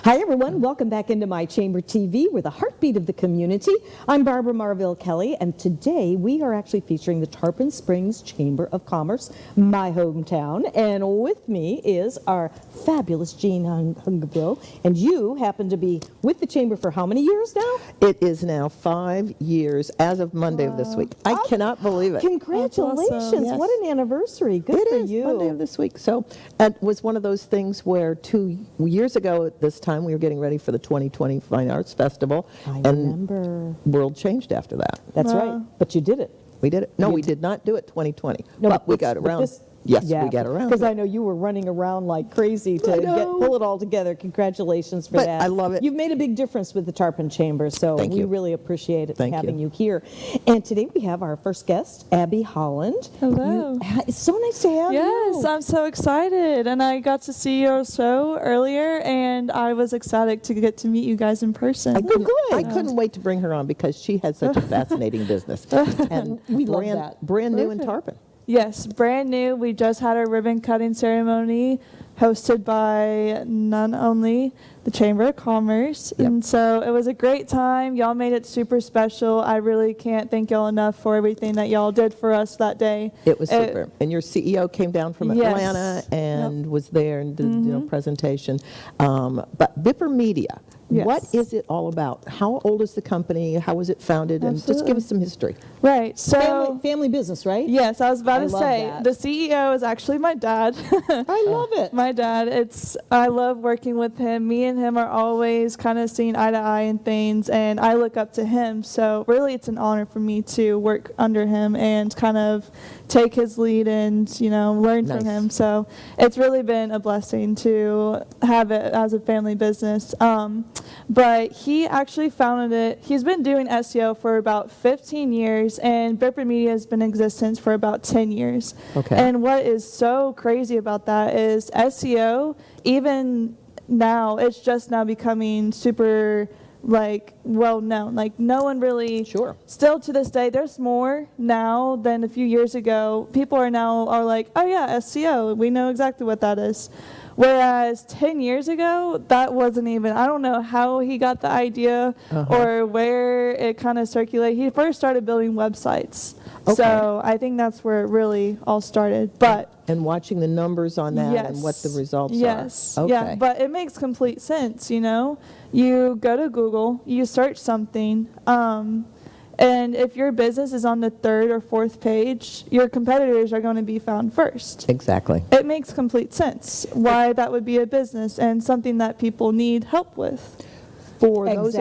Hi everyone, welcome back into My Chamber TV. We're the heartbeat of the community. I'm Barbara Marville Kelly, and today we are actually featuring the Tarpon Springs Chamber of Commerce, my hometown. And with me is our fabulous Jean Hungaville. And you happen to be with the Chamber for how many years now? It is now 5 years as of Monday of this week. I cannot believe it. Congratulations. Awesome. Yes. What an anniversary. Good for you. Monday of this week. So it was one of those things where 2 years ago at this time we were getting ready for the 2020 Fine Arts Festival. I and remember. World changed after that. That's right. But you did it. We did it. No, we did not do it 2020. No, but we got around. Yes, we got around. Because I know you were running around like crazy to pull it all together. Congratulations for that. I love it. You've made a big difference with the Tarpon Chamber, so we really appreciate it having you here. And today we have our first guest, Abby Holland. Hello. It's so nice to have you. Yes, I'm so excited. And I got to see your show earlier, and I was excited to get to meet you guys in person. I couldn't wait to bring her on because she has such a fascinating business. And we love that. Brand new in Tarpon. Yes, brand new. We just had our ribbon cutting ceremony hosted by none only the Chamber of Commerce. Yep. And so it was a great time. Y'all made it super special. I really can't thank y'all enough for everything that y'all did for us that day. It was super. And your CEO came down from Atlanta and was there and did presentation. But Bipper Media, what is it all about? How old is the company? How was it founded? And just give us some history. Right. So family business, right? Yes, I was about to say that. the CEO is actually my dad. I love it. My dad. I love working with him. Me and him are always kind of seeing eye to eye in things, and I look up to him. So really, it's an honor for me to work under him and kind of take his lead and learn from him. So it's really been a blessing to have it as a family business. But he actually founded it. He's been doing SEO for about 15 years, and Bipper Media has been in existence for about 10 years. Okay. And what is so crazy about that is SEO, even now, it's just now becoming super well known. No one really still to this day, there's more now than a few years ago. People are like, oh yeah, SEO, we know exactly what that is. Whereas 10 years ago, that wasn't even, I don't know how he got the idea or where it kind of circulated. He first started building websites. Okay. So I think that's where it really all started. And watching the numbers on that and what the results are. Yes. Okay. Yeah, but it makes complete sense, You go to Google, you search something, and if your business is on the third or fourth page, your competitors are going to be found first. Exactly. It makes complete sense why that would be a business and something that people need help with. For those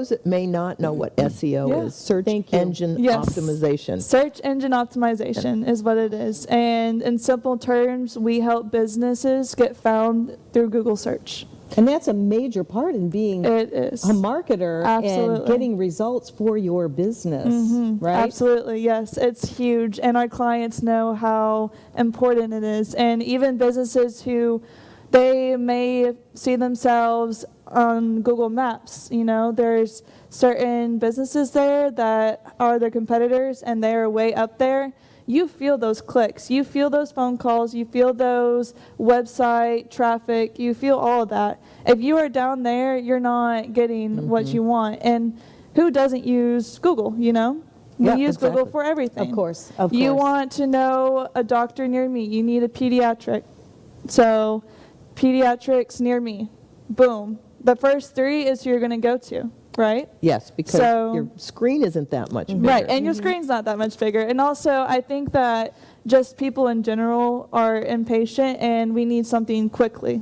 that may not know what SEO is, search engine optimization. Search engine optimization is what it is. And in simple terms, we help businesses get found through Google search. And that's a major part in being a marketer and getting results for your business, right? Absolutely, yes. It's huge, and our clients know how important it is. And even businesses who they may see themselves on Google Maps, there's certain businesses there that are their competitors, and they're way up there. You feel those clicks, you feel those phone calls, you feel those website traffic, you feel all of that. If you are down there, you're not getting what you want. And who doesn't use Google, We use Google for everything. Of course. You want to know a doctor near me, you need a pediatric. So, pediatrics near me, boom. The first 3 is who you're going to go to. Right? Yes, because your screen isn't that much bigger. Right, and your screen's not that much bigger. And also, I think that just people in general are impatient, and we need something quickly.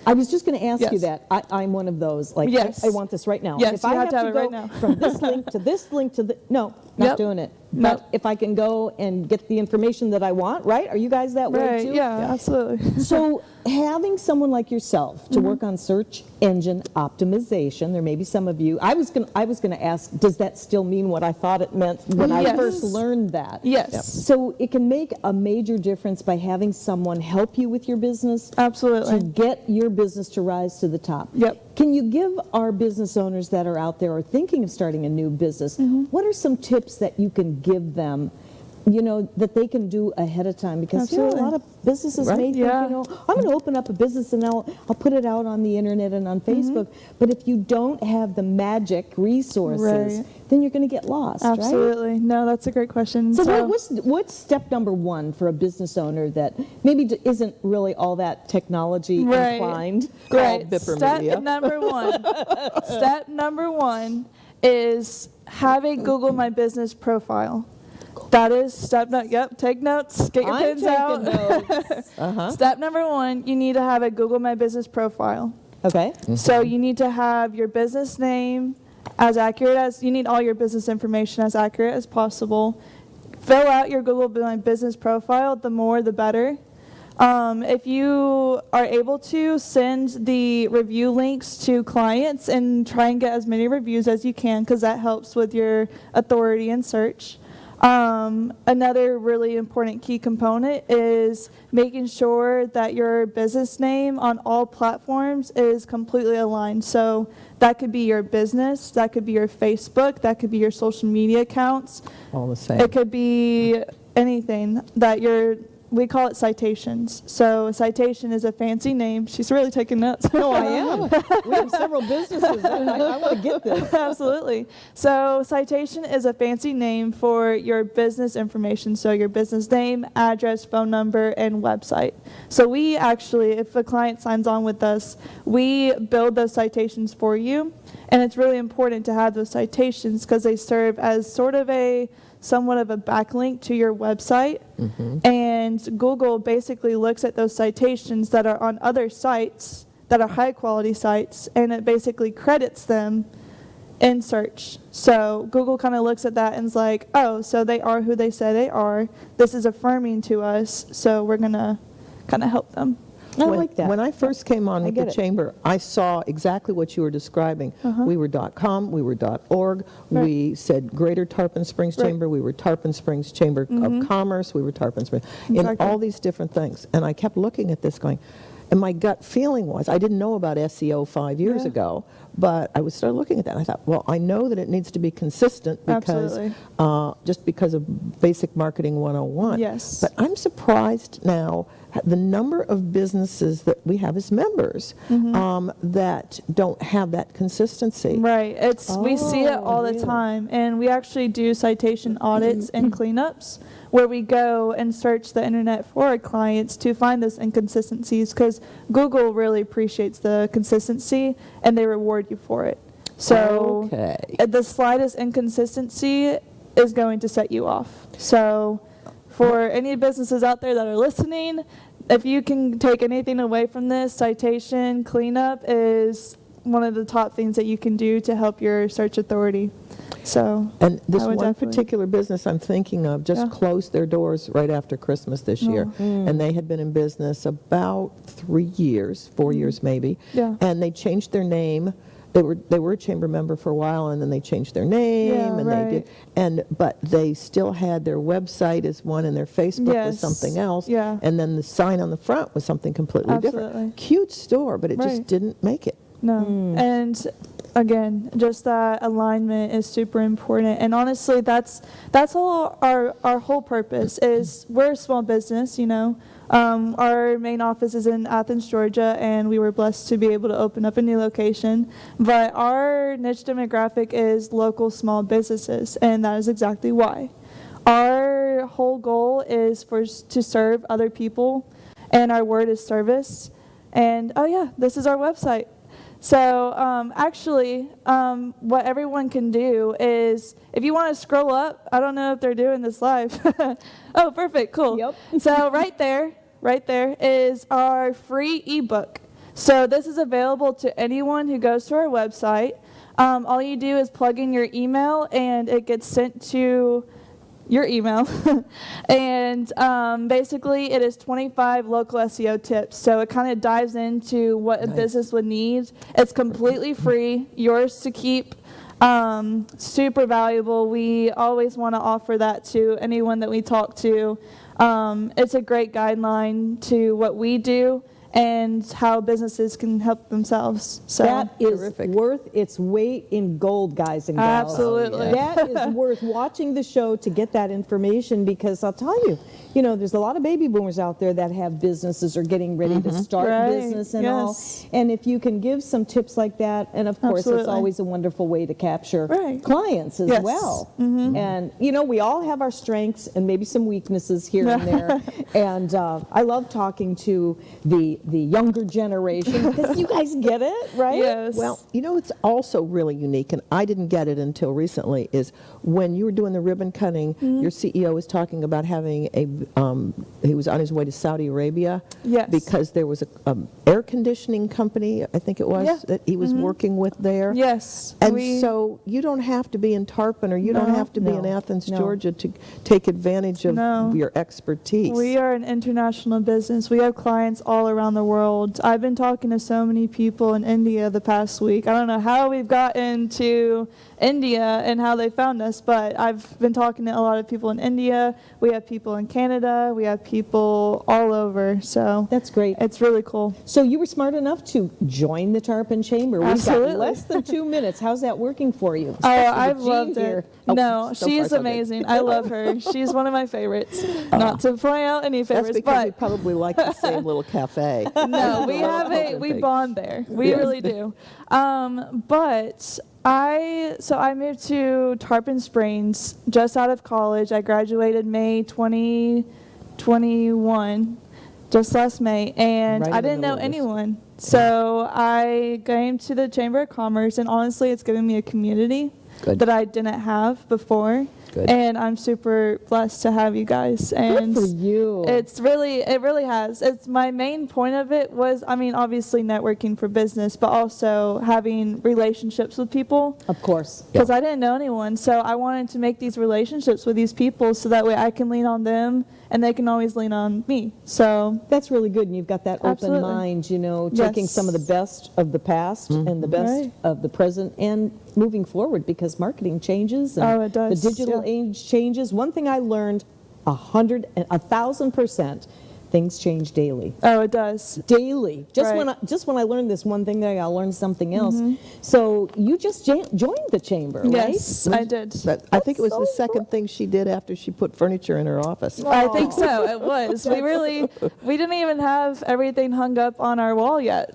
I was just going to ask you that. I'm one of those. I want this right now. Yes, if I have to go from this link to this link to not doing it. But if I can go and get the information that I want, right? Are you guys that way too? Yeah, absolutely. So having someone like yourself to work on search engine optimization, there may be some of you. I was going to ask, does that still mean what I thought it meant when I first learned that? Yes. Yep. So it can make a major difference by having someone help you with your business. Absolutely. To get your business to rise to the top. Yep. Can you give our business owners that are out there or thinking of starting a new business, what are some tips that you can give them that they can do ahead of time, because Absolutely. a lot of businesses may think, Yeah. I'm going to open up a business and I'll put it out on the internet and on Facebook. But if you don't have the magic resources, Right. then you're going to get lost, right? Absolutely. No, that's a great question. So what's step number one for a business owner that maybe isn't really all that technology Right. inclined? Great. Bipper Step Media. number one. Step number one is have a Google My Business profile. That is step no. Yep. Take notes. Get your I'm pens taking out. notes. Step number one, you need to have a Google My Business profile. Okay. So you need to have your business name as accurate as, you need all your business information as accurate as possible. Fill out your Google My Business profile, the more the better. If you are able to, send the review links to clients and try and get as many reviews as you can, because that helps with your authority in search. Another really important key component is making sure that your business name on all platforms is completely aligned. So that could be your business, that could be your Facebook, that could be your social media accounts. All the same. It could be anything that we call it citations. So a citation is a fancy name. She's really taking notes. No, I am. We have several businesses. I want to get this. Absolutely. So citation is a fancy name for your business information. So your business name, address, phone number, and website. So we actually, if a client signs on with us, we build those citations for you. And it's really important to have those citations because they serve as sort of somewhat of a backlink to your website. And Google basically looks at those citations that are on other sites that are high quality sites, and it basically credits them in search. So Google kind of looks at that and is like, oh, so they are who they say they are. This is affirming to us, so we're going to kind of help them. I like that. When I first came on with get the it. chamber, I saw exactly what you were describing. We were .com, we were .org, we said Greater Tarpon Springs Right. Chamber, we were Tarpon Springs Chamber of Commerce, we were Tarpon Springs, in Exactly. all these different things. And I kept looking at this going, and my gut feeling was, I didn't know about SEO 5 years ago, but I started looking at that and I thought, well, I know that it needs to be consistent because Absolutely. just because of basic marketing 101. Yes. But I'm surprised now the number of businesses that we have as members that don't have that consistency. Right. We see it all the really? time. And we actually do citation audits and cleanups where we go and search the internet for our clients to find those inconsistencies, because Google really appreciates the consistency and they reward you for it. So the slightest inconsistency is going to set you off. So for any businesses out there that are listening, if you can take anything away from this, citation cleanup is one of the top things that you can do to help your search authority. So, and this I would one definitely- particular business I'm thinking of just closed their doors right after Christmas this year. And they had been in business about 3 years, 4 years maybe. Yeah. And they changed their name. They were a chamber member for a while, and then they changed their name, Yeah, they did, but they still had their website as one, and their Facebook was something else, Yeah. and then the sign on the front was something completely Absolutely. different. Cute store, but it just Right. didn't make it. No. And again, just that alignment is super important. And honestly, that's all our whole purpose is. We're a small business, Our main office is in Athens, Georgia, and we were blessed to be able to open up a new location. But our niche demographic is local small businesses, and that is exactly why. Our whole goal is to serve other people, and our word is service. And this is our website. So what everyone can do is, if you want to scroll up, I don't know if they're doing this live. Oh, perfect, cool. Yep. So right there is our free ebook. So this is available to anyone who goes to our website. All you do is plug in your email, and it gets sent to your email. And basically it is 25 local SEO tips. So it kind of dives into what a business would need. It's completely free, yours to keep, super valuable. We always want to offer that to anyone that we talk to. It's a great guideline to what we do and how businesses can help themselves. So That is Terrific. worth its weight in gold, guys and gals. Absolutely. That is worth watching the show to get that information, because I'll tell you, there's a lot of baby boomers out there that have businesses or getting ready to start Right. business and all. Yes. And if you can give some tips like that, and of course, it's Absolutely. always a wonderful way to capture Right. clients as Yes. well. And, we all have our strengths and maybe some weaknesses here and there. And I love talking to the younger generation, because you guys get it, right? Yes. Well, it's also really unique, and I didn't get it until recently, is when you were doing the ribbon cutting, your CEO was talking about having he was on his way to Saudi Arabia. Yes. Because there was a air conditioning company, I think it was, Yeah. that he was working with there. yes, And so you don't have to be in Tarpon, or you don't No. have to be in No. Athens, No. Georgia, to take advantage of No. your expertise. we are an international business. We have clients all around the world. I've been talking to so many people in India the past week. I don't know how we've gotten to India and how they found us, but I've been talking to a lot of people in India. We have people in Canada. We have people all over. So That's great. it's really cool. So you were smart enough to join the Tarpon Chamber. We've Absolutely. got less than 2 minutes. How's that working for you? Oh, Especially I've with Jean loved here. it. Oh, No, so she far is so good. amazing. I love her. She's one of my favorites. Not to point out any That's favorites, because we but probably like the same little cafe. no, we have we bond there. We really do. But I moved to Tarpon Springs just out of college. I graduated May 2021, just last May, and Right I in the didn't middle know of this. anyone. So I came to the Chamber of Commerce, and honestly, it's given me a community Good. that I didn't have before. Good. And I'm super blessed to have you guys. And Good for you. it really has. It's my main point of it was, obviously networking for business, but also having relationships with people. Of course. Because I didn't know anyone, so I wanted to make these relationships with these people so that way I can lean on them and they can always lean on me. So That's really good. And you've got that open Absolutely. mind, taking Yes. some of the best of the past and the best Right. of the present and moving forward, because marketing changes and Oh, it does, the digital yeah. age changes. One thing I learned 1,000%, things change daily. oh, it does. Daily. Just Right. when I learned this one thing, then I learned something else. So you just joined the chamber, right? Yes, I did. But I think it was so the second thing she did after she put furniture in her office. I think so. It was. We didn't even have everything hung up on our wall yet.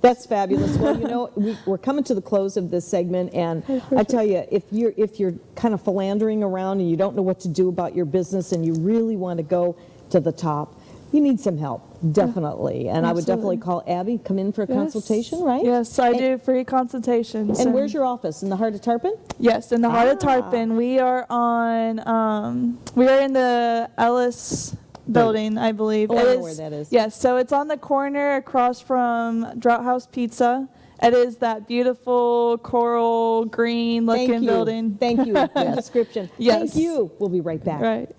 That's fabulous. Well, we're coming to the close of this segment, and I tell you, if you're kind of philandering around and you don't know what to do about your business, and you really want to go to the top, you need some help, definitely. And I would definitely call Abby, come in for a consultation, right? Yes, I do free consultations. And where's your office? In the heart of Tarpon? Yes, in the heart of Tarpon. We are we are in the Ellis building, I believe. Oh, I It know where that is. Yes, so it's on the corner across from Drought House Pizza. It is that beautiful coral green looking building. Thank you for the description. Yes. Thank you. We'll be right back. Right.